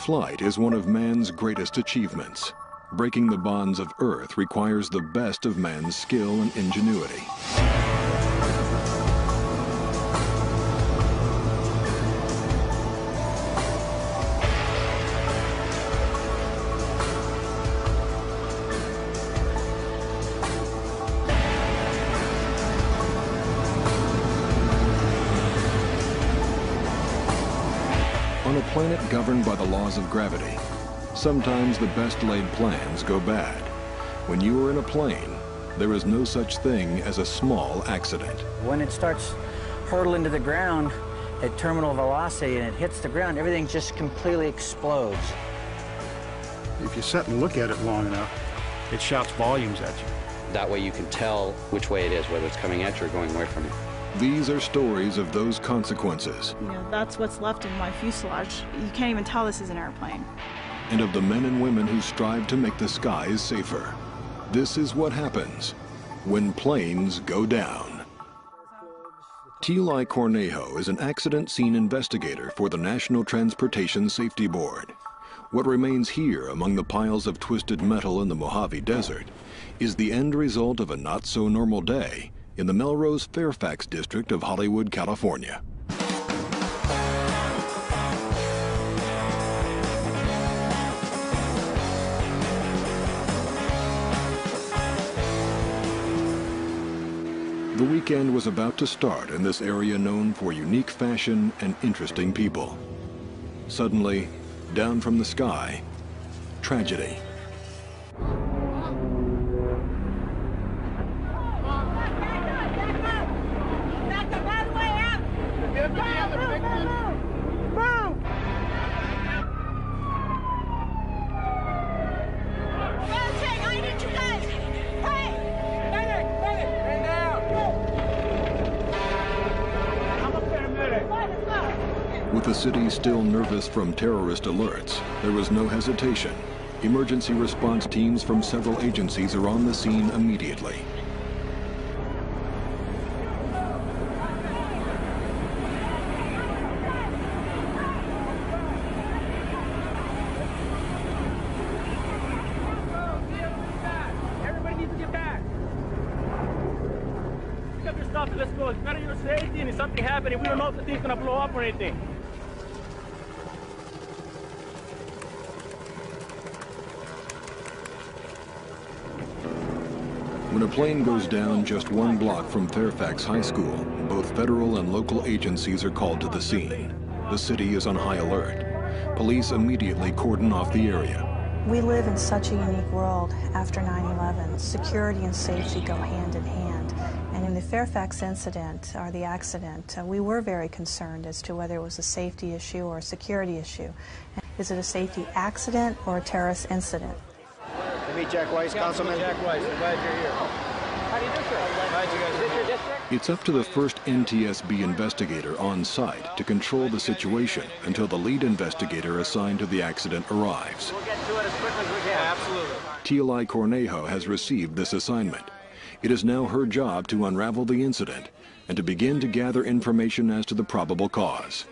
Flight is one of man's greatest achievements. Breaking the bonds of Earth requires the best of man's skill and ingenuity. On a planet governed by the laws of gravity, sometimes the best laid plans go bad. When you are in a plane, there is no such thing as a small accident. When it starts hurtling to the ground at terminal velocity and it hits the ground, everything just completely explodes. If you sit and look at it long enough, it shouts volumes at you. That way you can tell which way it is, whether it's coming at you or going away from you. These are stories of those consequences. You know, that's what's left in my fuselage. You can't even tell this is an airplane. And of the men and women who strive to make the skies safer. This is what happens when planes go down. Eli Cornejo is an accident scene investigator for the National Transportation Safety Board. What remains here among the piles of twisted metal in the Mojave Desert is the end result of a not-so-normal day in the Melrose Fairfax district of Hollywood, California. The weekend was about to start in this area known for unique fashion and interesting people. Suddenly, down from the sky, tragedy. With the city still nervous from terrorist alerts, there was no hesitation. Emergency response teams from several agencies are on the scene immediately. Everybody needs to get back. Pick up your stuff and let's go. It's better your safety, and if something happens, we don't know if the thing's gonna blow up or anything. When a plane goes down just one block from Fairfax High School, both federal and local agencies are called to the scene. The city is on high alert. Police immediately cordon off the area. We live in such a unique world after 9/11. Security and safety go hand in hand. And in the Fairfax incident, or the accident, we were very concerned as to whether it was a safety issue or a security issue. Is it a safety accident or a terrorist incident? Meet Jack Weiss, Councilman. Jack Weiss, we're glad you're here. How do you do, sir? Glad you guys. Is this your district? It's up to the first NTSB investigator on site to control the situation until the lead investigator assigned to the accident arrives. We'll get to it as quickly as we can. Absolutely. Eli Cornejo has received this assignment. It is now her job to unravel the incident and to begin to gather information as to the probable cause.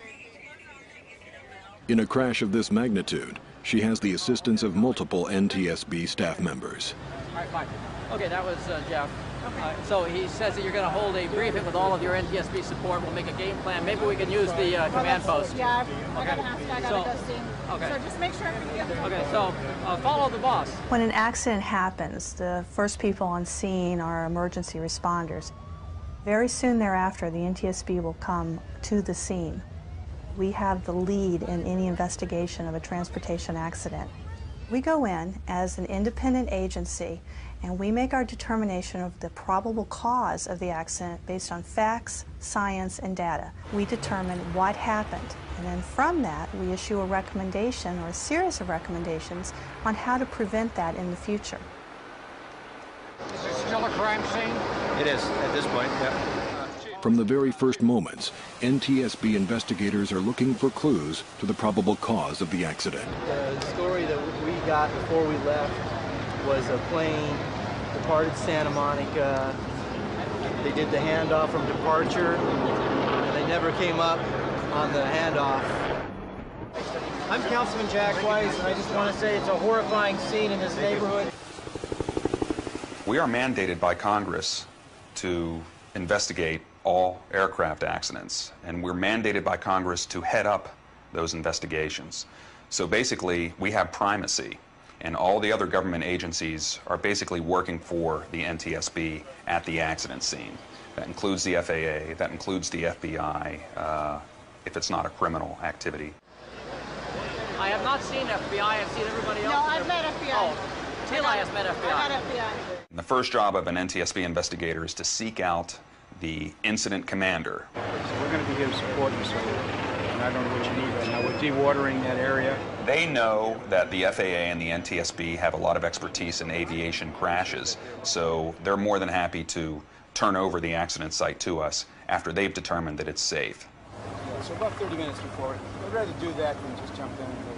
In a crash of this magnitude, she has the assistance of multiple NTSB staff members. All right, fine. Okay, that was Jeff. So he says that you're going to hold a briefing with all of your NTSB support. We'll make a game plan. Maybe we can use the command post. Yeah, I got to go see. Okay. So just make sure everything gets Okay, so follow the boss. When an accident happens, the first people on scene are emergency responders. Very soon thereafter, the NTSB will come to the scene. We have the lead in any investigation of a transportation accident. We go in as an independent agency and we make our determination of the probable cause of the accident based on facts, science, and data. We determine what happened, and then from that we issue a recommendation or a series of recommendations on how to prevent that in the future. Is this still a crime scene? It is, at this point, yeah. From the very first moments, NTSB investigators are looking for clues to the probable cause of the accident. The story that we got before we left was a plane departed Santa Monica. They did the handoff from departure, and they never came up on the handoff. I'm Councilman Jack Weiss, and I just want to say it's a horrifying scene in this neighborhood. We are mandated by Congress to investigate all aircraft accidents, and we're mandated by Congress to head up those investigations. So basically, we have primacy, and all the other government agencies are basically working for the NTSB at the accident scene. That includes the FAA, that includes the FBI, if it's not a criminal activity. I have not seen FBI, I've seen everybody else. No, I've met FBI. Oh, Tila has met FBI. I met FBI. The first job of an NTSB investigator is to seek out the incident commander. So we're going to be here to support you, so I don't know what you need right now. We're dewatering that area. They know that the FAA and the NTSB have a lot of expertise in aviation crashes, so they're more than happy to turn over the accident site to us after they've determined that it's safe. Yeah, so about 30 minutes before. I'd rather do that than just jump in and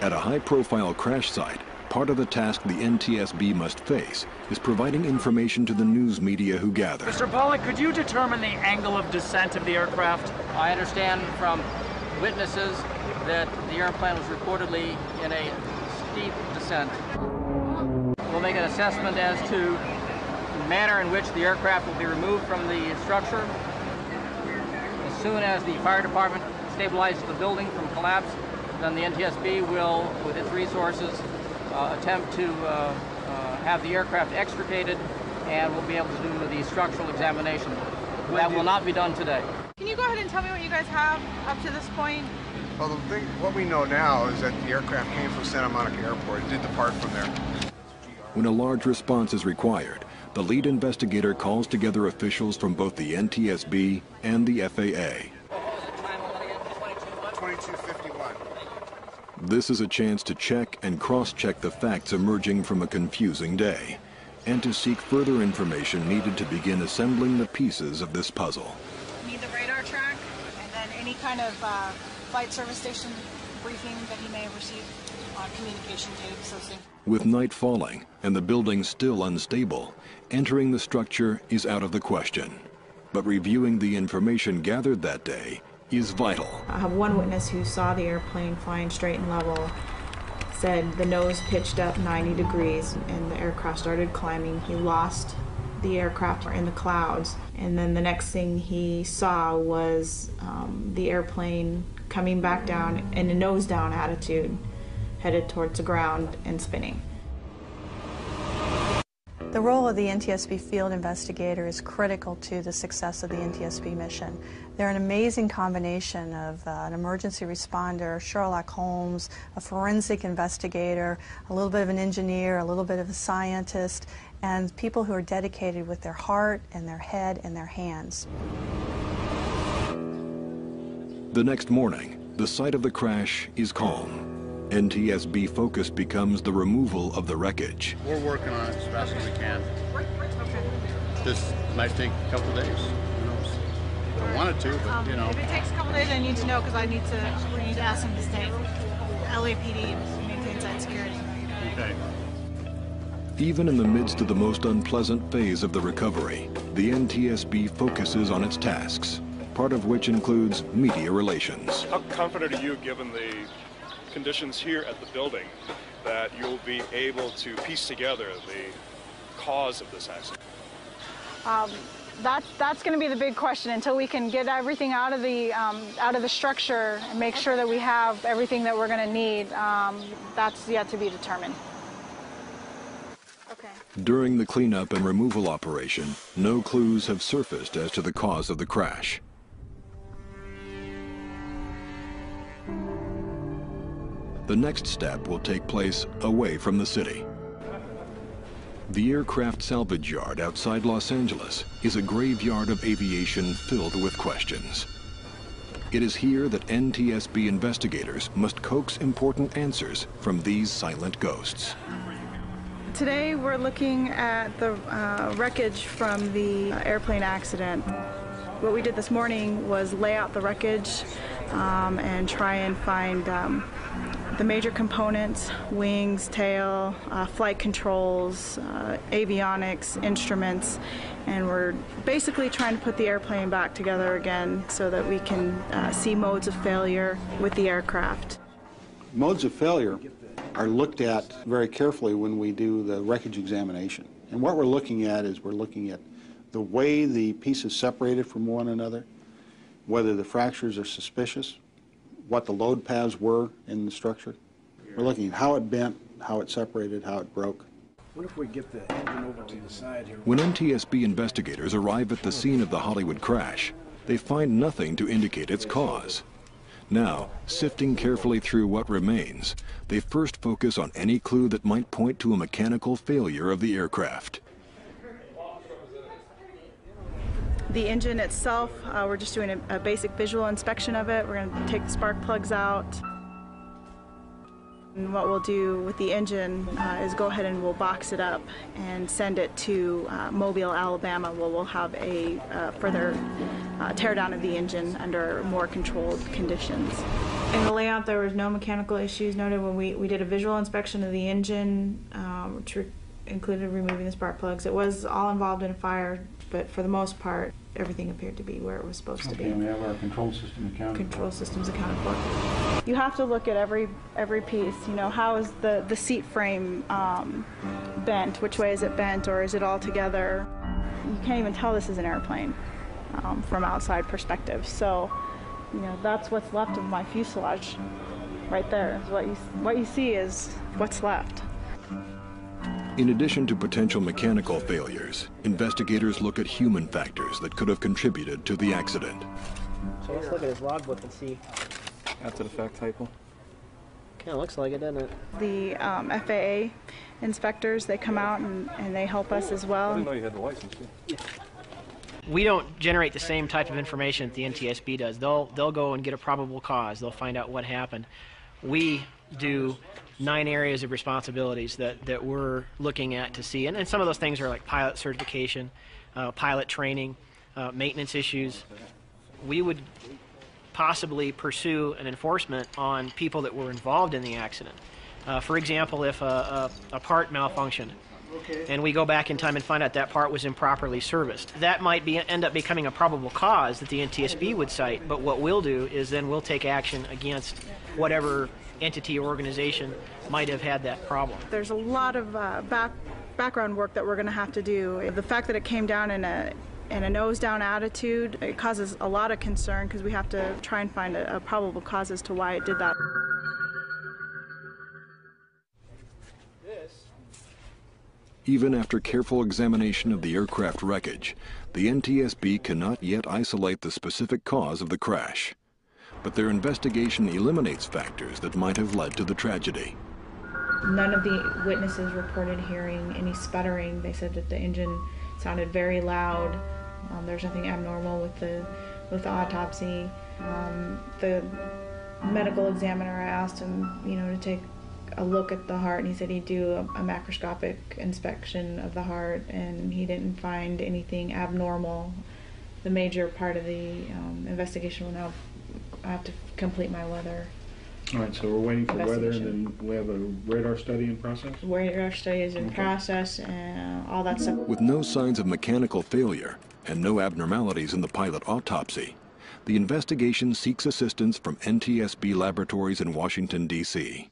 At a high-profile crash site, part of the task the NTSB must face is providing information to the news media who gather. Mr. Pollack, could you determine the angle of descent of the aircraft? I understand from witnesses that the airplane was reportedly in a steep descent. We'll make an assessment as to the manner in which the aircraft will be removed from the structure. As soon as the fire department stabilizes the building from collapse, then the NTSB will, with its resources, attempt to have the aircraft extricated, and we'll be able to do the structural examination. That will not be done today. Can you go ahead and tell me what you guys have up to this point? Well, what we know now is that the aircraft came from Santa Monica Airport. It did depart from there. When a large response is required, the lead investigator calls together officials from both the NTSB and the FAA. 2251. This is a chance to check and cross-check the facts emerging from a confusing day, and to seek further information needed to begin assembling the pieces of this puzzle. Need the radar track, and then any kind of flight service station briefing that he may have received on communication tapes. With night falling and the building still unstable, entering the structure is out of the question. But reviewing the information gathered that day is vital. I have one witness who saw the airplane flying straight and level, said the nose pitched up 90 degrees and the aircraft started climbing. He lost the aircraft in the clouds, and then the next thing he saw was the airplane coming back down in a nose down attitude, headed towards the ground and spinning. The role of the NTSB field investigator is critical to the success of the NTSB mission. They're an amazing combination of an emergency responder, Sherlock Holmes, a forensic investigator, a little bit of an engineer, a little bit of a scientist, and people who are dedicated with their heart and their head and their hands. The next morning, the site of the crash is calm. NTSB focus becomes the removal of the wreckage. We're working on it as fast as we can. This might take a couple days. Who knows? I wanted to, but you know. If it takes a couple days, I need to know because we need to ask them to stay. LAPD maintains that security. Okay. Even in the midst of the most unpleasant phase of the recovery, the NTSB focuses on its tasks, part of which includes media relations. How confident are you, given the conditions here at the building, that you'll be able to piece together the cause of this accident? That's going to be the big question until we can get everything out of the structure and make sure that we have everything that we're going to need. That's yet to be determined. Okay. During the cleanup and removal operation, no clues have surfaced as to the cause of the crash. The next step will take place away from the city. The aircraft salvage yard outside Los Angeles is a graveyard of aviation filled with questions. It is here that NTSB investigators must coax important answers from these silent ghosts. Today we're looking at the wreckage from the airplane accident. What we did this morning was lay out the wreckage and try and find the major components: wings, tail, flight controls, avionics, instruments, and we're basically trying to put the airplane back together again so that we can see modes of failure with the aircraft. Modes of failure are looked at very carefully when we do the wreckage examination. And what we're looking at is we're looking at the way the pieces separated from one another, whether the fractures are suspicious, what the load paths were in the structure. We're looking at how it bent, how it separated, how it broke. What if we get the engine over to the side here? When NTSB investigators arrive at the scene of the Hollywood crash, they find nothing to indicate its cause. Now, sifting carefully through what remains, they first focus on any clue that might point to a mechanical failure of the aircraft. The engine itself, we're just doing a basic visual inspection of it. We're going to take the spark plugs out. And what we'll do with the engine is go ahead and we'll box it up and send it to Mobile, Alabama, where we'll have a further teardown of the engine under more controlled conditions. In the layout, there was no mechanical issues noted when we did a visual inspection of the engine, which included removing the spark plugs. It was all involved in a fire, but for the most part, everything appeared to be where it was supposed to be. And we have our control system accounted for. Control systems accounted for. You have to look at every piece. You know, how is the seat frame bent? Which way is it bent, or is it all together? You can't even tell this is an airplane from outside perspective. So, you know, that's what's left of my fuselage right there. What you see is what's left. In addition to potential mechanical failures, investigators look at human factors that could have contributed to the accident. So let's look at his logbook and see. After the fact typo. Kind of looks like it, doesn't it? The FAA inspectors, they come out and they help us as well. I didn't know you had the license. Yeah. We don't generate the same type of information that the NTSB does. They'll go and get a probable cause. They'll find out what happened. We do 9 areas of responsibilities that we're looking at to see. And some of those things are like pilot certification, pilot training, maintenance issues. We would possibly pursue an enforcement on people that were involved in the accident. For example, if a part malfunctioned and we go back in time and find out that part was improperly serviced, that might end up becoming a probable cause that the NTSB would cite. But what we'll do is then we'll take action against whatever entity or organization might have had that problem. There's a lot of background work that we're going to have to do. The fact that it came down in a nose-down attitude, it causes a lot of concern because we have to try and find a probable cause as to why it did that. Even after careful examination of the aircraft wreckage, the NTSB cannot yet isolate the specific cause of the crash. But their investigation eliminates factors that might have led to the tragedy. None of the witnesses reported hearing any sputtering. They said that the engine sounded very loud. There's nothing abnormal with the autopsy. The medical examiner, I asked him, to take a look at the heart, and he said he'd do a macroscopic inspection of the heart, and he didn't find anything abnormal. The major part of the investigation will now I have to complete my weather. All right, so we're waiting for weather, and then we have a radar study in process? Radar study is in process, and all that stuff. With no signs of mechanical failure and no abnormalities in the pilot autopsy, the investigation seeks assistance from NTSB laboratories in Washington, D.C.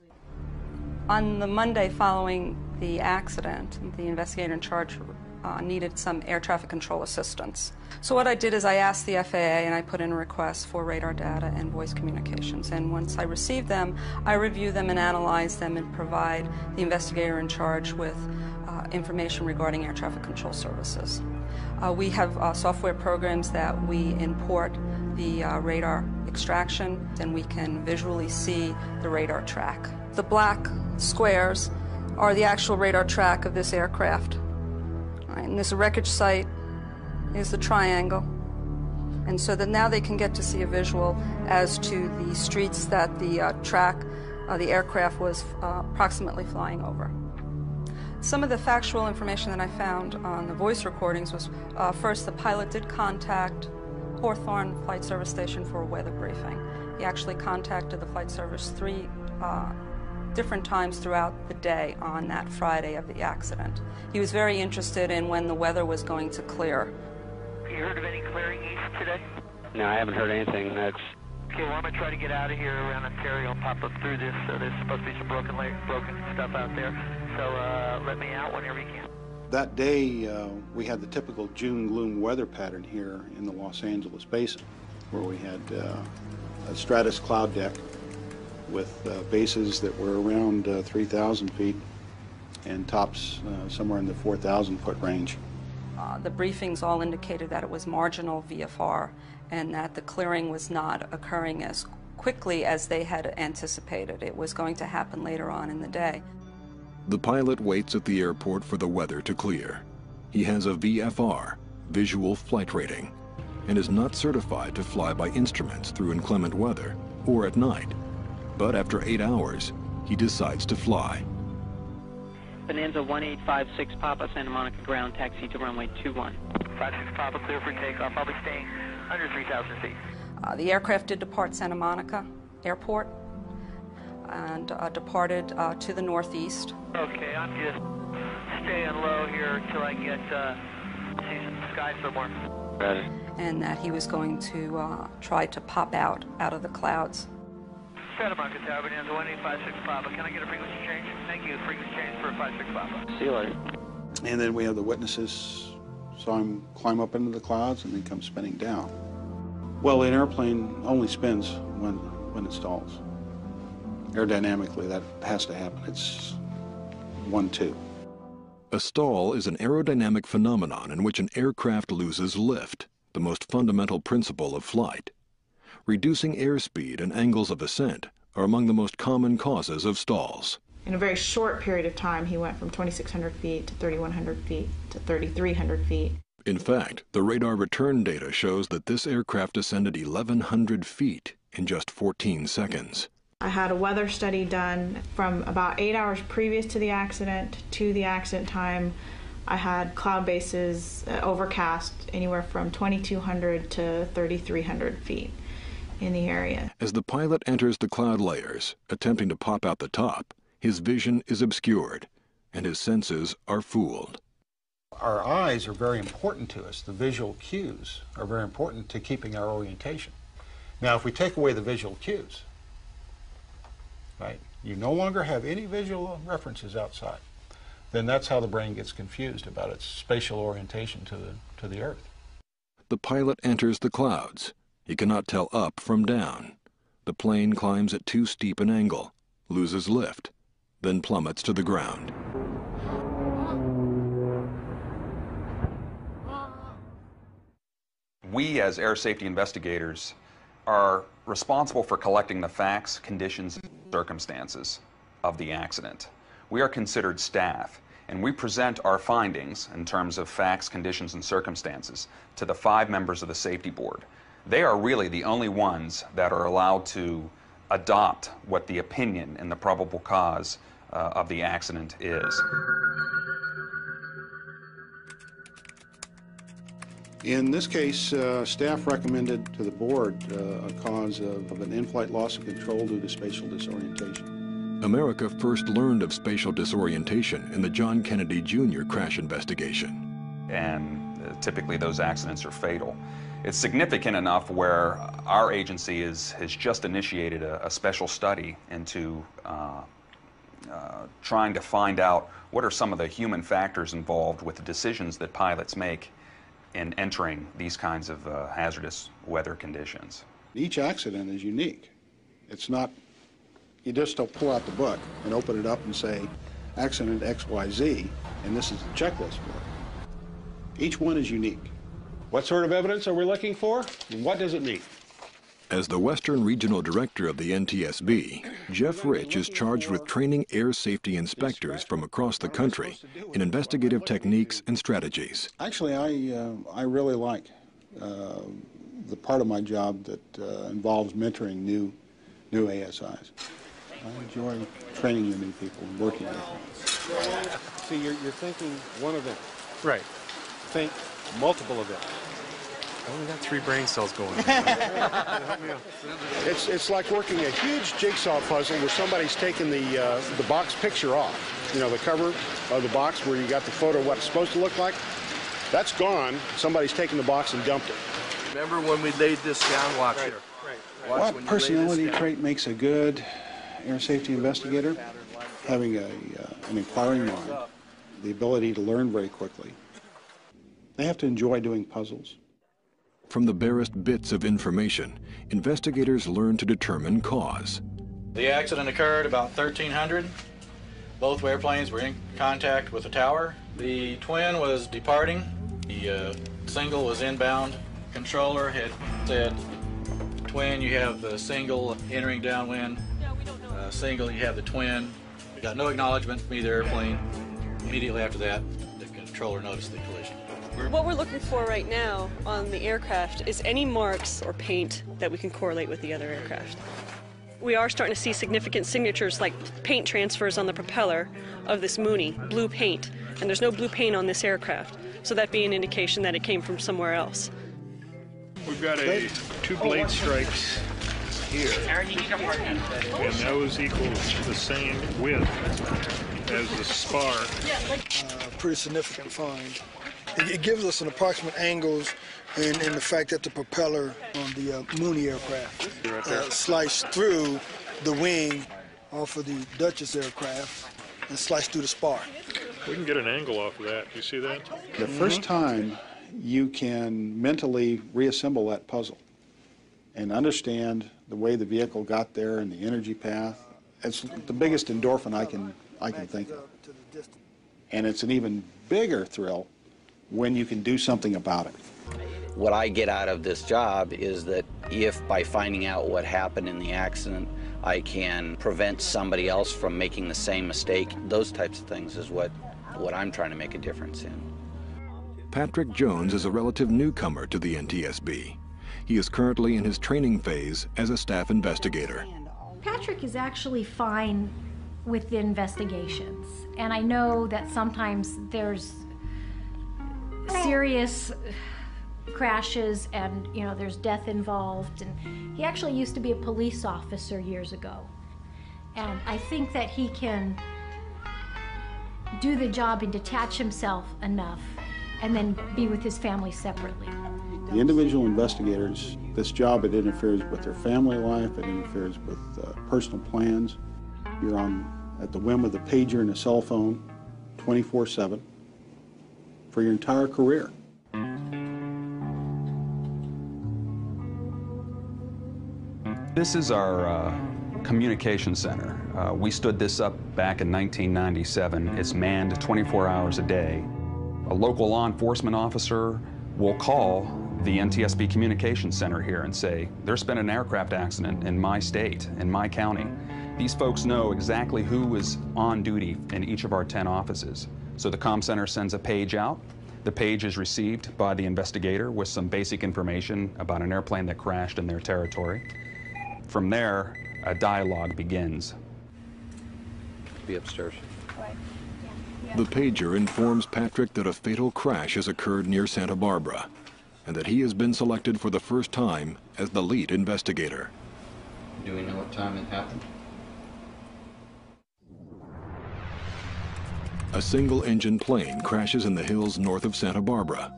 On the Monday following the accident, the investigator in charge needed some air traffic control assistance. So what I did is I asked the FAA and I put in a request for radar data and voice communications. And once I received them, I review them and analyze them and provide the investigator in charge with information regarding air traffic control services. We have software programs that we import the radar extraction, and we can visually see the radar track. The black squares are the actual radar track of this aircraft. And this wreckage site is the triangle. And so that now they can get to see a visual as to the streets that the the aircraft was approximately flying over. Some of the factual information that I found on the voice recordings was, first, the pilot did contact Hawthorne Flight Service Station for a weather briefing. He actually contacted the Flight Service 3 different times throughout the day on that Friday of the accident. He was very interested in when the weather was going to clear. You heard of any clearing east today? No, I haven't heard anything. That's Okay, well, I'm going to try to get out of here around Ontario and pop up through this. There's supposed to be some broken stuff out there. So let me out whenever you can. That day, we had the typical June gloom weather pattern here in the Los Angeles basin, where we had a stratus cloud deck with bases that were around 3,000 feet and tops somewhere in the 4,000 foot range. The briefings all indicated that it was marginal VFR and that the clearing was not occurring as quickly as they had anticipated. It was going to happen later on in the day. The pilot waits at the airport for the weather to clear. He has a VFR, visual flight rating, and is not certified to fly by instruments through inclement weather or at night. But after 8 hours, he decides to fly. Bonanza 1856 Papa, Santa Monica ground, taxi to runway 21. 56 Papa, clear for takeoff. I'll be staying under 3,000 feet. The aircraft did depart Santa Monica Airport and departed to the northeast. Okay, I'm just staying low here until I get see some sky somewhere. And that he was going to try to pop out of the clouds. Santa Monica Tower, Bonanza 1856 Papa. Can I get a frequency change? Thank you. Frequency change for 56 Papa. See you later. And then we have the witnesses saw him climb up into the clouds and then come spinning down. Well, an airplane only spins when it stalls. Aerodynamically, that has to happen. It's 1-2. A stall is an aerodynamic phenomenon in which an aircraft loses lift, the most fundamental principle of flight. Reducing airspeed and angles of ascent are among the most common causes of stalls. In a very short period of time, he went from 2,600 feet to 3,100 feet to 3,300 feet. In fact, the radar return data shows that this aircraft ascended 1,100 feet in just 14 seconds. I had a weather study done from about 8 hours previous to the accident time. I had cloud bases overcast anywhere from 2,200 to 3,300 feet in the area. As the pilot enters the cloud layers, attempting to pop out the top, his vision is obscured and his senses are fooled. Our eyes are very important to us. The visual cues are very important to keeping our orientation. Now, if we take away the visual cues, right, you no longer have any visual references outside, then that's how the brain gets confused about its spatial orientation to the Earth. The pilot enters the clouds. He cannot tell up from down. The plane climbs at too steep an angle, loses lift, then plummets to the ground. We, as air safety investigators, are responsible for collecting the facts, conditions, and circumstances of the accident. We are considered staff, and we present our findings in terms of facts, conditions, and circumstances to the 5 members of the safety board. They are really the only ones that are allowed to adopt what the opinion and the probable cause of the accident is. In this case, staff recommended to the board a cause of an in-flight loss of control due to spatial disorientation. America first learned of spatial disorientation in the John Kennedy Jr. crash investigation. And typically those accidents are fatal. It's significant enough where our agency has just initiated a special study into trying to find out what are some of the human factors involved with the decisions that pilots make in entering these kinds of hazardous weather conditions. Each accident is unique. It's not, you just don't pull out the book and open it up and say, accident XYZ, and this is the checklist for it. Each one is unique. What sort of evidence are we looking for, and what does it mean? As the Western Regional Director of the NTSB, Jeff Rich is charged with training air safety inspectors from across the country in investigative techniques and strategies. Actually, I really like the part of my job that involves mentoring new ASIs. I enjoy training the new people and working with them. See, you're thinking one event. Right. Think multiple events. I only got 3 brain cells going. It's like working a huge jigsaw puzzle where somebody's taken the box picture off. You know, the cover of the box where you got the photo of what it's supposed to look like. That's gone. Somebody's taken the box and dumped it. Remember when we laid this down? Watch here. What personality trait makes a good air safety investigator? Having an inquiring mind, the ability to learn very quickly. They have to enjoy doing puzzles. From the barest bits of information, investigators learn to determine cause. The accident occurred about 1300. Both airplanes were in contact with the tower. The twin was departing. The single was inbound. Controller had said, twin, you have the single entering downwind. Single, you have the twin. We got no acknowledgement from either airplane. Immediately after that, the controller noticed the collision. What we're looking for right now on the aircraft is any marks or paint that we can correlate with the other aircraft. We are starting to see significant signatures like paint transfers on the propeller of this Mooney, blue paint, and there's no blue paint on this aircraft, so that being an indication that it came from somewhere else. We've got 2 blade strikes here, and those equal the same width as the spar. Pretty significant find. It gives us an approximate angles and the fact that the propeller on the Mooney aircraft sliced through the wing off of the Duchess aircraft and sliced through the spar. We can get an angle off of that. You see that? The first time you can mentally reassemble that puzzle and understand the way the vehicle got there and the energy path, it's the biggest endorphin I can think of. And it's an even bigger thrill when you can do something about it. What I get out of this job is that if by finding out what happened in the accident, I can prevent somebody else from making the same mistake, those types of things is what I'm trying to make a difference in. Patrick Jones is a relative newcomer to the NTSB. He is currently in his training phase as a staff investigator. Patrick is actually fine with the investigations, and I know that sometimes there's serious crashes and there's death involved, and he actually used to be a police officer years ago, and I think that he can do the job and detach himself enough and then be with his family separately. The individual investigators, this job, it interferes with their family life, it interferes with personal plans. You're at the whim of the pager and the cell phone 24/7 for your entire career. This is our communication center. We stood this up back in 1997. It's manned 24 hours a day. A local law enforcement officer will call the NTSB Communication Center here and say, there's been an aircraft accident in my state, in my county. These folks know exactly who is on duty in each of our 10 offices. So the comm center sends a page out. The page is received by the investigator with some basic information about an airplane that crashed in their territory. From there, a dialogue begins. Be upstairs. The pager informs Patrick that a fatal crash has occurred near Santa Barbara and that he has been selected for the first time as the lead investigator. Do we know what time it happened? A single-engine plane crashes in the hills north of Santa Barbara.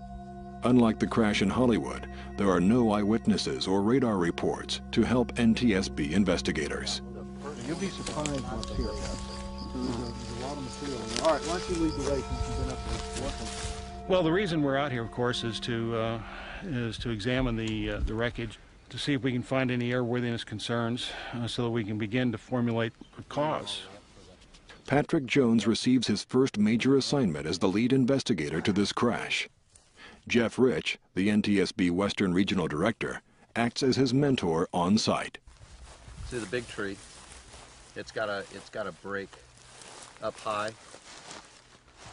Unlike the crash in Hollywood, there are no eyewitnesses or radar reports to help NTSB investigators. You'll be surprised what's here. There's a lot of material. All right, why don't you lead the way since you've been up there? Well, the reason we're out here, of course, is to examine the wreckage to see if we can find any airworthiness concerns so that we can begin to formulate a cause. Patrick Jones receives his first major assignment as the lead investigator to this crash. Jeff Rich, the NTSB Western Regional Director, acts as his mentor on site. See the big tree? It's got a break up high,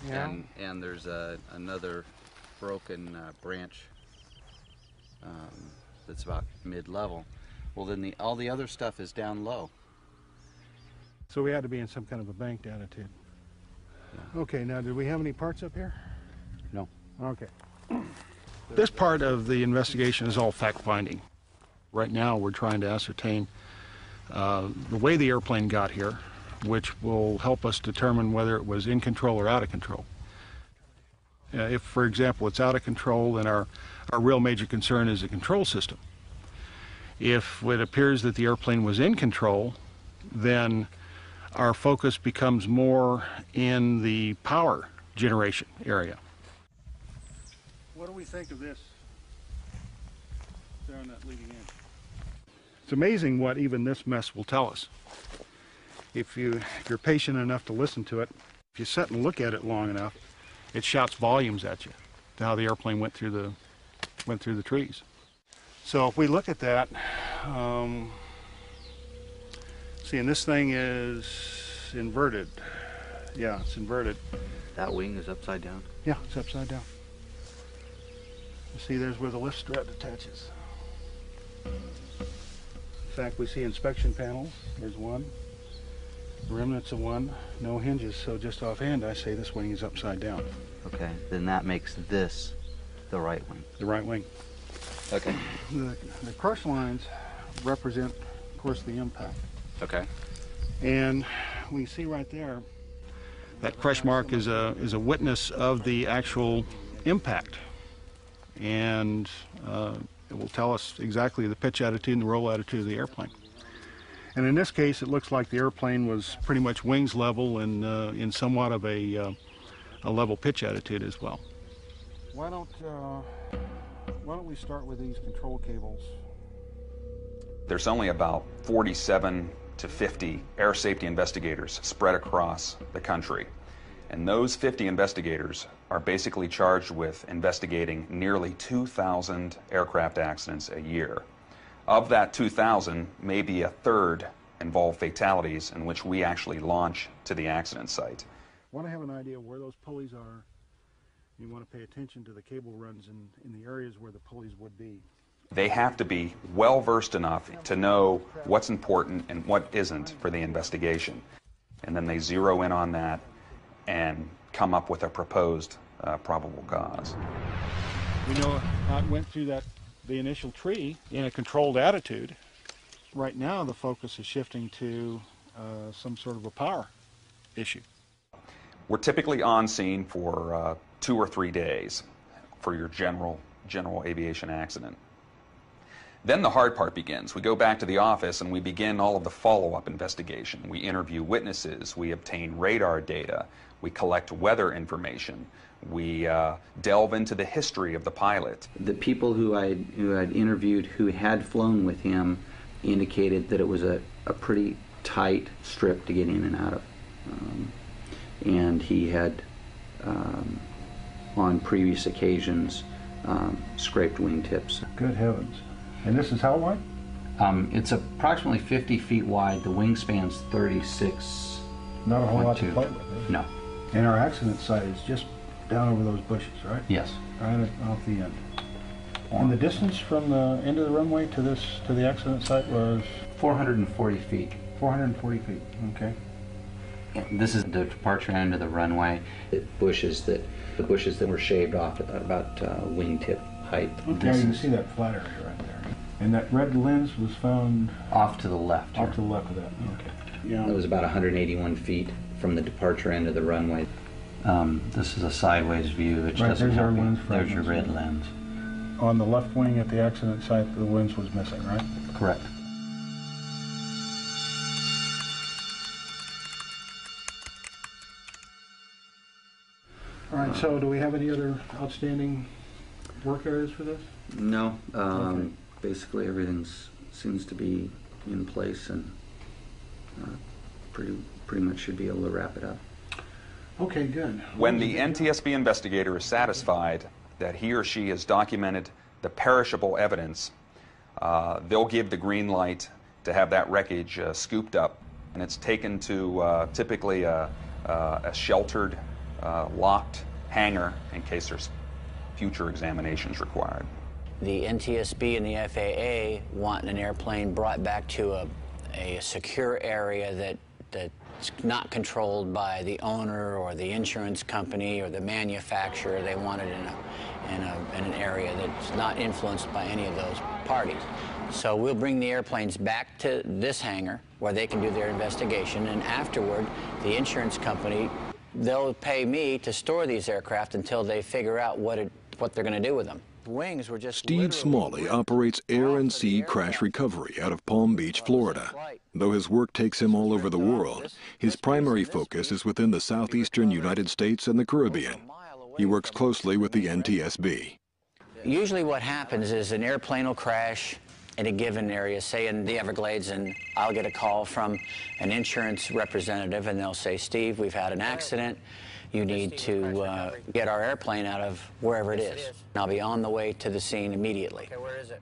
yeah. and there's another broken branch that's about mid-level. Well, then all the other stuff is down low. So we had to be in some kind of a banked attitude. Yeah. Okay, now did we have any parts up here? No. Okay. This part of the investigation is all fact-finding. Right now we're trying to ascertain the way the airplane got here, which will help us determine whether it was in control or out of control. If, for example, it's out of control, then our real major concern is the control system. If it appears that the airplane was in control, then our focus becomes more in the power generation area. What do we think of this there on that leading edge? It's amazing what even this mess will tell us. If you're patient enough to listen to it, if you sit and look at it long enough, it shouts volumes at you to how the airplane went through the trees. So if we look at that, see, and this thing is inverted. Yeah, it's inverted. That wing is upside down? Yeah, it's upside down. You see, there's where the lift strut attaches. In fact, we see inspection panels. There's one. Remnants of one. No hinges. So just offhand, I say this wing is upside down. Okay, then that makes this the right wing. The right wing. Okay. The crush lines represent, of course, the impact. Okay. And we see right there, that crush mark is a witness of the actual impact. And it will tell us exactly the pitch attitude and the roll attitude of the airplane. And in this case, it looks like the airplane was pretty much wings level and in somewhat of a level pitch attitude as well. Why don't we start with these control cables? There's only about 47 to 50 air safety investigators spread across the country. And those 50 investigators are basically charged with investigating nearly 2,000 aircraft accidents a year. Of that 2,000, maybe a third involve fatalities in which we actually launch to the accident site. Want to have an idea where those pulleys are. You want to pay attention to the cable runs in the areas where the pulleys would be. They have to be well versed enough to know what's important and what isn't for the investigation. And then they zero in on that and come up with a proposed probable cause. We know how it went through the initial tree in a controlled attitude. Right now the focus is shifting to some sort of a power issue. We're typically on scene for 2 or 3 days for your general aviation accident. Then the hard part begins. We go back to the office and we begin all of the follow-up investigation. We interview witnesses, we obtain radar data, we collect weather information, we delve into the history of the pilot. The people who I'd interviewed who had flown with him indicated that it was a pretty tight strip to get in and out of. And he had, on previous occasions, scraped wingtips. Good heavens. And this is how wide? It's approximately 50 feet wide. The wingspan's 36. Not a whole lot to play with, is it? No. And our accident site is just down over those bushes, right? Yes. Right off the end. And the distance from the end of the runway to the accident site was? 440 feet. 440 feet, okay. This is the departure end of the runway. The bushes that were shaved off at about wingtip height. Okay, you can see that flat area right there. And that red lens was found? Off to the left. Off to the left of that, okay. Yeah. It was about 181 feet from the departure end of the runway. This is a sideways view, which doesn't help you. There's your red lens. On the left wing at the accident site, the lens was missing, right? Correct. All right, so do we have any other outstanding work areas for this? No. Okay. Basically everything seems to be in place and pretty much should be able to wrap it up. Okay, good. When the NTSB investigator is satisfied that he or she has documented the perishable evidence, they'll give the green light to have that wreckage scooped up, and it's taken to typically a sheltered, locked hangar in case there's future examinations required. The NTSB and the FAA want an airplane brought back to a secure area that it's not controlled by the owner or the insurance company or the manufacturer. They want it in an area that's not influenced by any of those parties. So we'll bring the airplanes back to this hangar where they can do their investigation, and afterward, the insurance company, they'll pay me to store these aircraft until they figure out what they're going to do with them. Wings were just Steve Smalley operates air and sea crash recovery out of Palm Beach, Florida. Though his work takes him all over the world, his primary focus is within the southeastern United States and the Caribbean. He works closely with the NTSB. Usually what happens is an airplane will crash in a given area, say in the Everglades, and I'll get a call from an insurance representative, and they'll say, Steve, we've had an accident. You need to get our airplane out of wherever it is. And I'll be on the way to the scene immediately. Okay, where is it?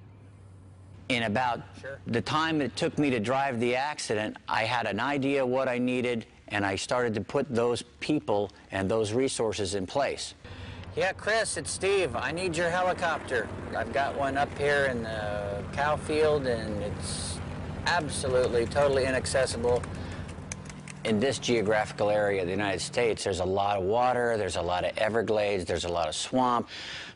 In about the time it took me to drive the accident, I had an idea what I needed, and I started to put those people and those resources in place. Yeah, Chris, it's Steve. I need your helicopter. I've got one up here in the cow field, and it's absolutely, totally inaccessible. In this geographical area of the United States, there's a lot of water, there's a lot of everglades, there's a lot of swamp.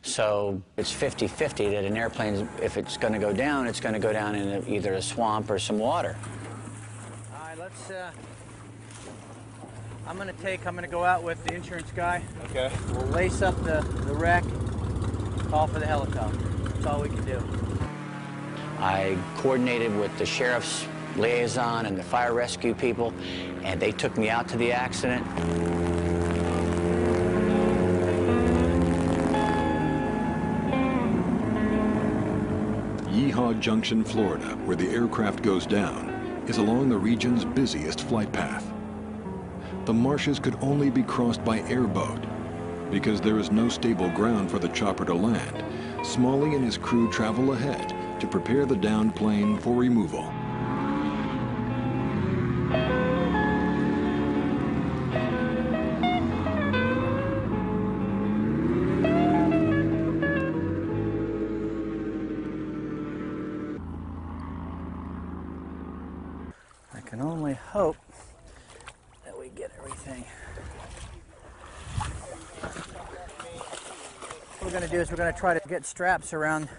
So it's 50-50 that an airplane, if it's going to go down, it's going to go down in either a swamp or some water. All right, let's, I'm going to go out with the insurance guy. Okay. We'll lace up the wreck, call for the helicopter. That's all we can do. I coordinated with the sheriff's liaison and the fire rescue people, and they took me out to the accident. Yeehaw Junction, Florida, where the aircraft goes down, is along the region's busiest flight path. The marshes could only be crossed by airboat. Because there is no stable ground for the chopper to land, Smalley and his crew travel ahead to prepare the downed plane for removal. I can only hope that we get everything. What we're going to do is we're going to try to get straps around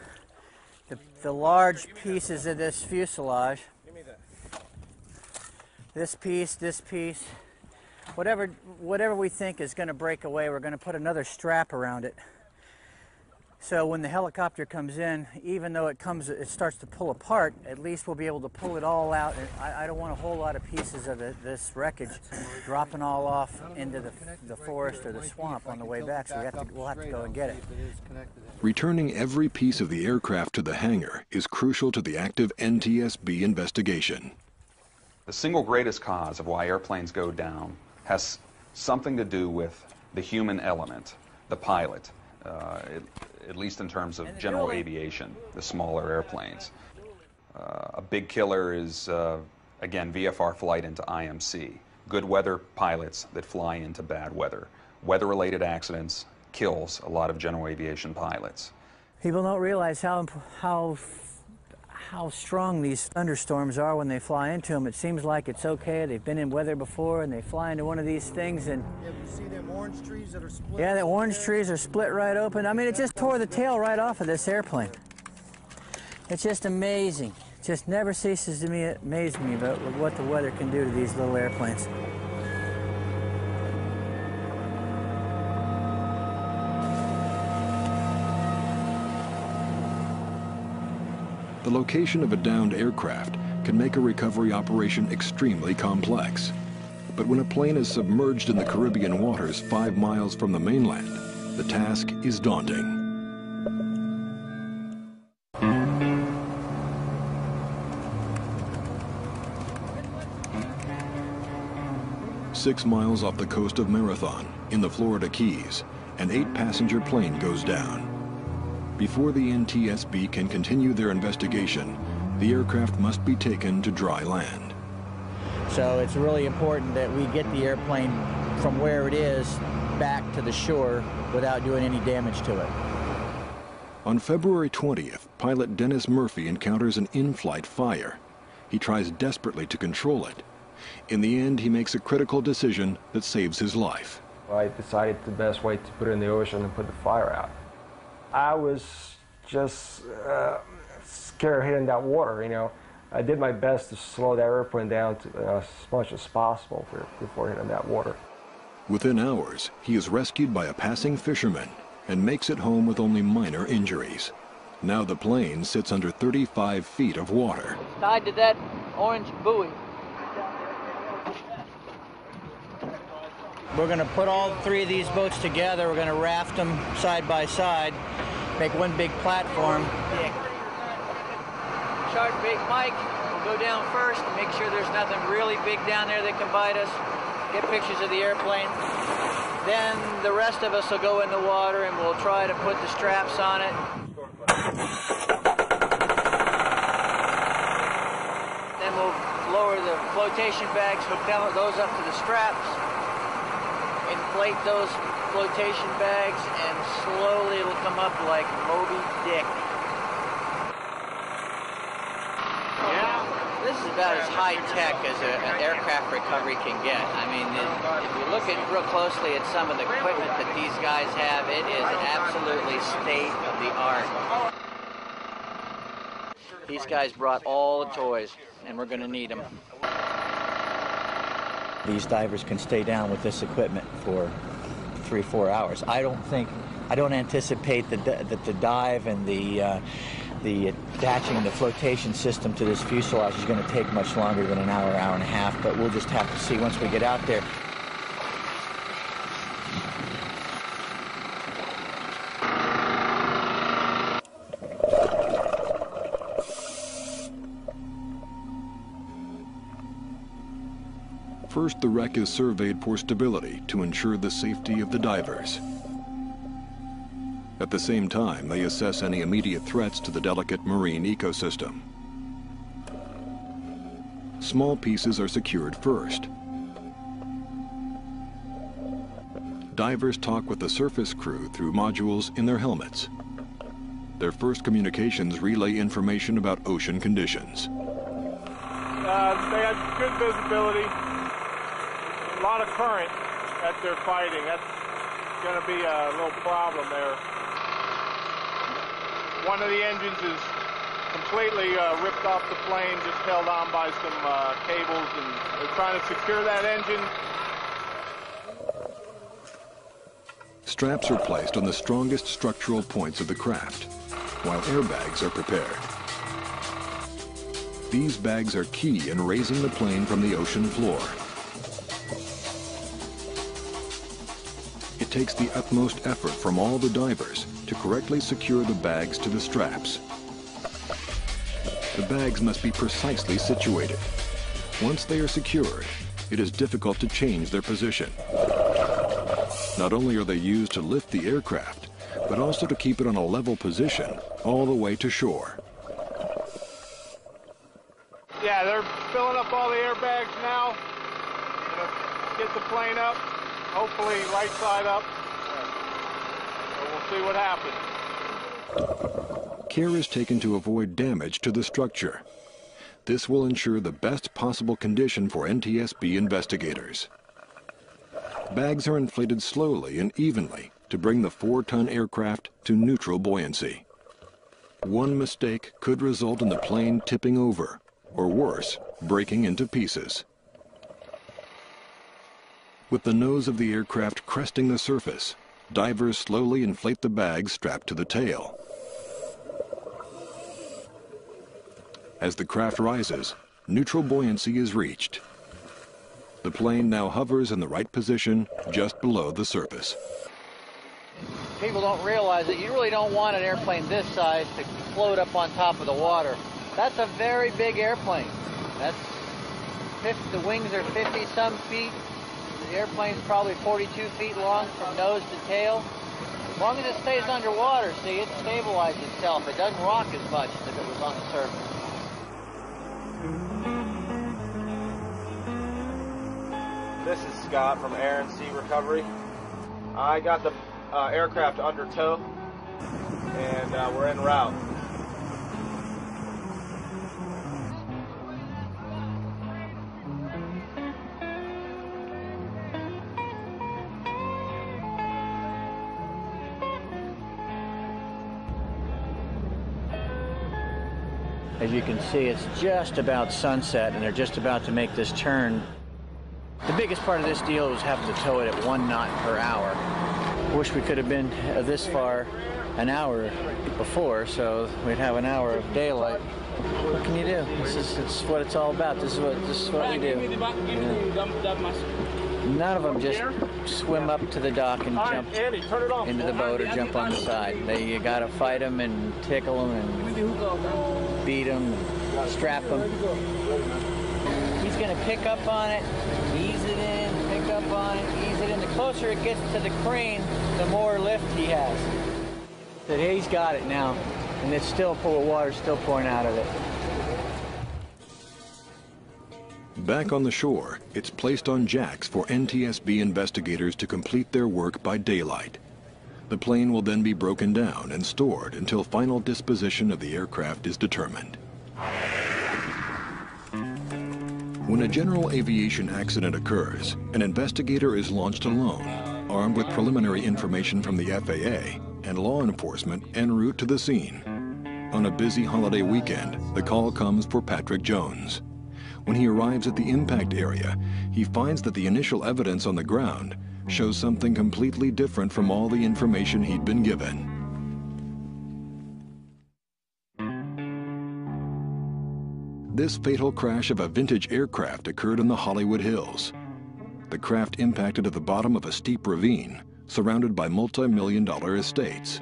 the large pieces of this fuselage. This piece, whatever we think is going to break away, we're going to put another strap around it. So when the helicopter comes in, even though it starts to pull apart, at least we'll be able to pull it all out. And I don't want a whole lot of pieces of this wreckage dropping all off into the forest or the swamp on the way back, so we'll have to go and get it. Returning every piece of the aircraft to the hangar is crucial to the active NTSB investigation. The single greatest cause of why airplanes go down has something to do with the human element, the pilot. At least in terms of general aviation, the smaller airplanes. A big killer is, again, VFR flight into IMC. Good weather pilots that fly into bad weather. Weather-related accidents kills a lot of general aviation pilots. People don't realize how strong these thunderstorms are when they fly into them. It seems like it's okay. They've been in weather before, and they fly into one of these things, and yeah, you see them orange trees that are split? Yeah, the orange trees are split right open. I mean, it just tore the tail right off of this airplane. It's just amazing. It just never ceases to amaze me about what the weather can do to these little airplanes. The location of a downed aircraft can make a recovery operation extremely complex. But when a plane is submerged in the Caribbean waters 5 miles from the mainland, the task is daunting. "6 miles off the coast of Marathon, in the Florida Keys, an 8-passenger plane goes down. Before the NTSB can continue their investigation, the aircraft must be taken to dry land. So it's really important that we get the airplane from where it is back to the shore without doing any damage to it. On February 20th, pilot Dennis Murphy encounters an in-flight fire. He tries desperately to control it. In the end, he makes a critical decision that saves his life. I decided the best way to put it in the ocean and put the fire out. I was just scared hitting that water, you know. I did my best to slow that airplane down to, as much as possible before hitting that water. Within hours, he is rescued by a passing fisherman and makes it home with only minor injuries. Now the plane sits under 35 feet of water. Tied to that orange buoy. We're going to put all three of these boats together. We're going to raft them side by side, make one big platform. Shark bait Mike will go down first and make sure there's nothing really big down there that can bite us. Get pictures of the airplane. Then the rest of us will go in the water and we'll try to put the straps on it. Then we'll lower the flotation bags, hook those up to the straps, inflate those flotation bags, and slowly it'll come up like Moby Dick. This is about as high-tech as an aircraft recovery can get. I mean, if you look real closely at some of the equipment that these guys have, it is absolutely state-of-the-art. These guys brought all the toys, and we're going to need them. These divers can stay down with this equipment for 3-4 hours. I don't anticipate that the dive and the attaching the flotation system to this fuselage is going to take much longer than an hour, hour and a half, but we'll just have to see once we get out there. First, the wreck is surveyed for stability to ensure the safety of the divers. At the same time, they assess any immediate threats to the delicate marine ecosystem. Small pieces are secured first. Divers talk with the surface crew through modules in their helmets. Their first communications relay information about ocean conditions. They had good visibility, a lot of current that they're fighting. That's going to be a little problem there. One of the engines is completely ripped off the plane, just held on by some cables, and they're trying to secure that engine. Straps are placed on the strongest structural points of the craft, while airbags are prepared. These bags are key in raising the plane from the ocean floor. It takes the utmost effort from all the divers to correctly secure the bags to the straps. The bags must be precisely situated. Once they are secured, it is difficult to change their position. Not only are they used to lift the aircraft, but also to keep it on a level position all the way to shore. Yeah, they're filling up all the airbags now. Get the plane up, hopefully right side up. So we'll see what happens. Care is taken to avoid damage to the structure. This will ensure the best possible condition for NTSB investigators. Bags are inflated slowly and evenly to bring the 4-ton aircraft to neutral buoyancy. One mistake could result in the plane tipping over, or worse, breaking into pieces. With the nose of the aircraft cresting the surface, divers slowly inflate the bags strapped to the tail. As the craft rises, neutral buoyancy is reached. The plane now hovers in the right position just below the surface. People don't realize that you really don't want an airplane this size to float up on top of the water. That's a very big airplane. The wings are 50-some feet. The airplane's probably 42 feet long from nose to tail. As long as it stays underwater, see, it stabilizes itself. It doesn't rock as much as if it was on the surface. This is Scott from Air and Sea Recovery. I got the aircraft under tow, and we're en route. As you can see, it's just about sunset, and they're just about to make this turn. The biggest part of this deal was having to tow it at 1 knot per hour. Wish we could have been this far an hour before, so we'd have an hour of daylight. What can you do? This is what it's all about. This is what we do. Yeah. None of them just swim up to the dock and jump into the boat or jump on the side. You gotta fight them and tickle them and beat them, and strap them. He's gonna pick up on it, ease it in, pick up on it, ease it in. The closer it gets to the crane, the more lift he has. But he's got it now, and it's still full of water, still pouring out of it. Back on the shore, it's placed on jacks for NTSB investigators to complete their work by daylight. The plane will then be broken down and stored until final disposition of the aircraft is determined. When a general aviation accident occurs, an investigator is launched alone, armed with preliminary information from the FAA and law enforcement en route to the scene. On a busy holiday weekend, the call comes for Patrick Jones. When he arrives at the impact area, he finds that the initial evidence on the ground shows something completely different from all the information he'd been given. This fatal crash of a vintage aircraft occurred in the Hollywood Hills. The craft impacted at the bottom of a steep ravine, surrounded by multi-million-dollar estates.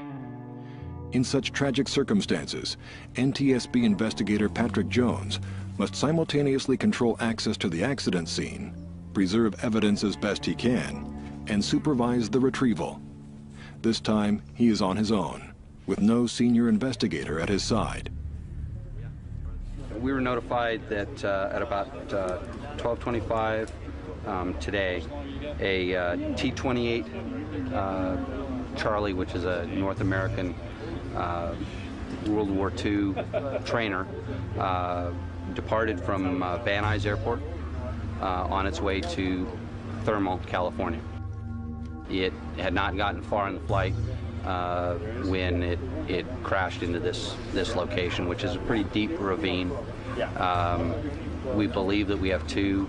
In such tragic circumstances, NTSB investigator Patrick Jones must simultaneously control access to the accident scene, preserve evidence as best he can, and supervise the retrieval. This time, he is on his own, with no senior investigator at his side. We were notified that at about 12:25 today, a T-28 Charlie, which is a North American World War II trainer, departed from Van Nuys Airport on its way to Thermal, California. It had not gotten far in the flight when it crashed into this location, which is a pretty deep ravine. We believe that we have 2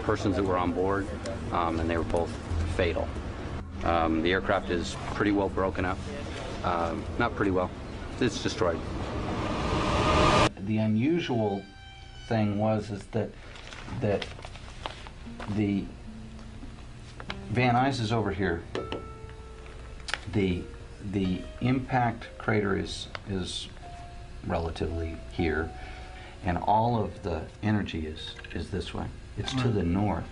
persons that were on board, and they were both fatal. The aircraft is pretty well broken up. Not pretty well. It's destroyed. The unusual thing was that the Van Nuys is over here. The impact crater is relatively here, and all of the energy is this way. It's to the north.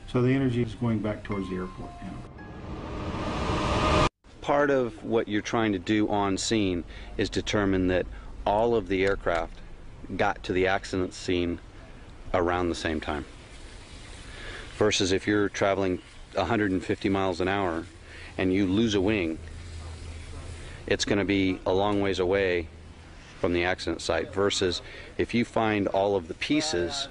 So the energy is going back towards the airport now. Part of what you're trying to do on scene is determine that all of the aircraft got to the accident scene around the same time. Versus if you're traveling 150 miles an hour and you lose a wing, it's going to be a long ways away from the accident site. Versus if you find all of the pieces,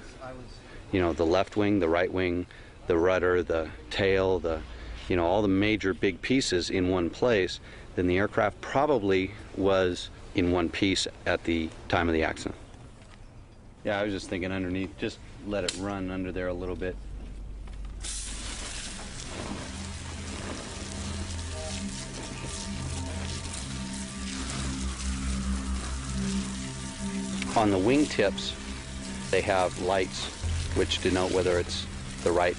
you know, the left wing, the right wing, the rudder, the tail, all the major big pieces in one place, then the aircraft probably was in one piece at the time of the accident. Yeah, I was just thinking underneath, just let it run under there a little bit. On the wingtips, they have lights which denote whether it's the right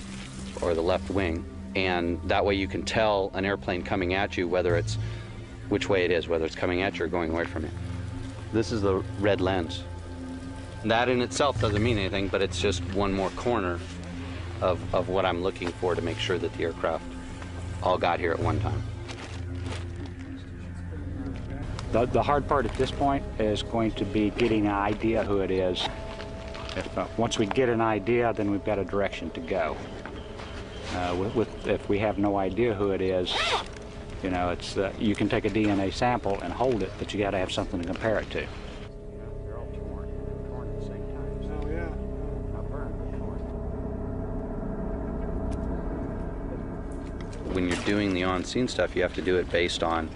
or the left wing. And that way you can tell an airplane coming at you which way it is, whether it's coming at you or going away from you. This is the red lens. That in itself doesn't mean anything, but it's just one more corner of what I'm looking for to make sure that the aircraft all got here at one time. The hard part at this point is going to be getting an idea who it is. Once we get an idea, then we've got a direction to go. If we have no idea who it is, it's you can take a DNA sample and hold it, but you got to have something to compare it to. When you're doing the on-scene stuff, you have to do it based on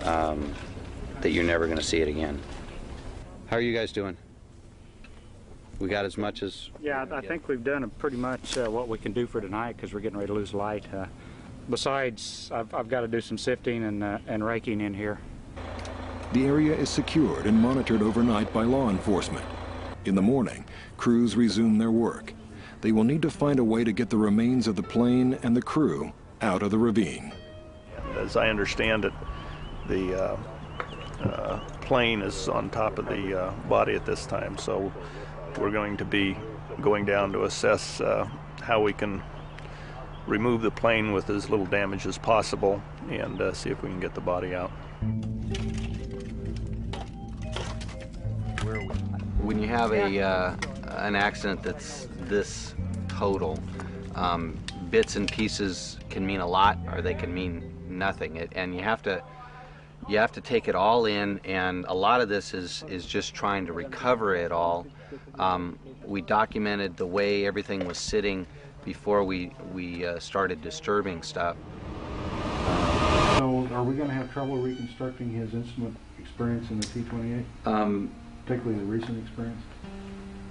that you're never going to see it again. How are you guys doing? We got as much as... Yeah, I think we've done pretty much what we can do for tonight because we're getting ready to lose light. Besides, I've got to do some sifting and raking in here. The area is secured and monitored overnight by law enforcement. In the morning, crews resume their work. They will need to find a way to get the remains of the plane and the crew out of the ravine. As I understand it, the plane is on top of the body at this time, so we're going to be going down to assess how we can remove the plane with as little damage as possible and see if we can get the body out. When you have an accident that's this total, bits and pieces can mean a lot or they can mean nothing. And you have to take it all in, and a lot of this is just trying to recover it all. We documented the way everything was sitting before we started disturbing stuff. So are we going to have trouble reconstructing his instrument experience in the T-28? Particularly the recent experience?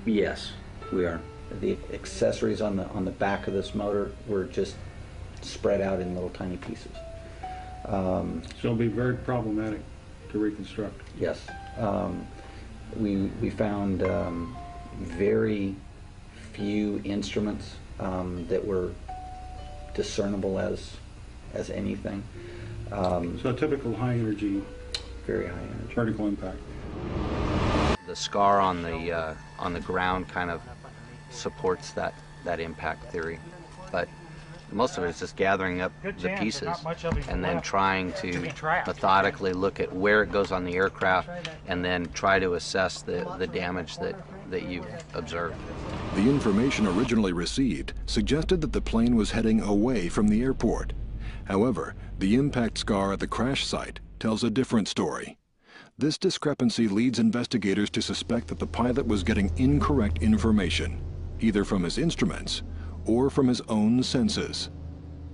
Yes, we are. The accessories on the back of this motor were just spread out in little tiny pieces. So it'll be very problematic to reconstruct. Yes. We found very few instruments that were discernible as anything. So a typical high energy, very high energy vertical impact. The scar on the ground kind of supports that impact theory, but most of it is just gathering up the pieces and then trying to methodically look at where it goes on the aircraft and then try to assess the damage that you've observed. The information originally received suggested that the plane was heading away from the airport. However, the impact scar at the crash site tells a different story. This discrepancy leads investigators to suspect that the pilot was getting incorrect information, either from his instruments or from his own senses.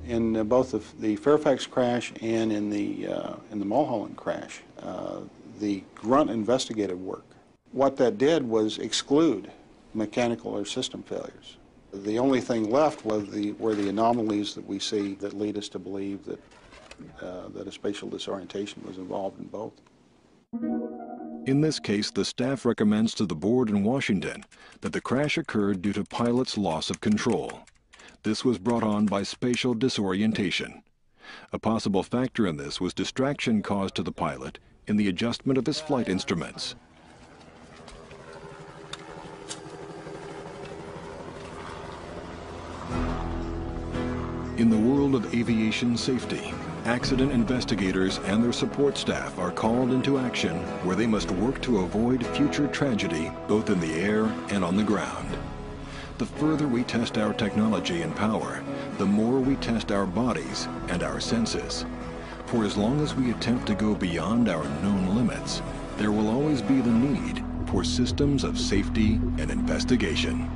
In both the Fairfax crash and in the Mulholland crash, the grunt investigative work, what that did was exclude mechanical or system failures. The only thing left were the anomalies that we see that lead us to believe that a spatial disorientation was involved in both. In this case, the staff recommends to the board in Washington that the crash occurred due to pilot's loss of control. This was brought on by spatial disorientation. A possible factor in this was distraction caused to the pilot in the adjustment of his flight instruments. In the world of aviation safety, accident investigators and their support staff are called into action where they must work to avoid future tragedy both in the air and on the ground. The further we test our technology and power, the more we test our bodies and our senses. For as long as we attempt to go beyond our known limits, there will always be the need for systems of safety and investigation.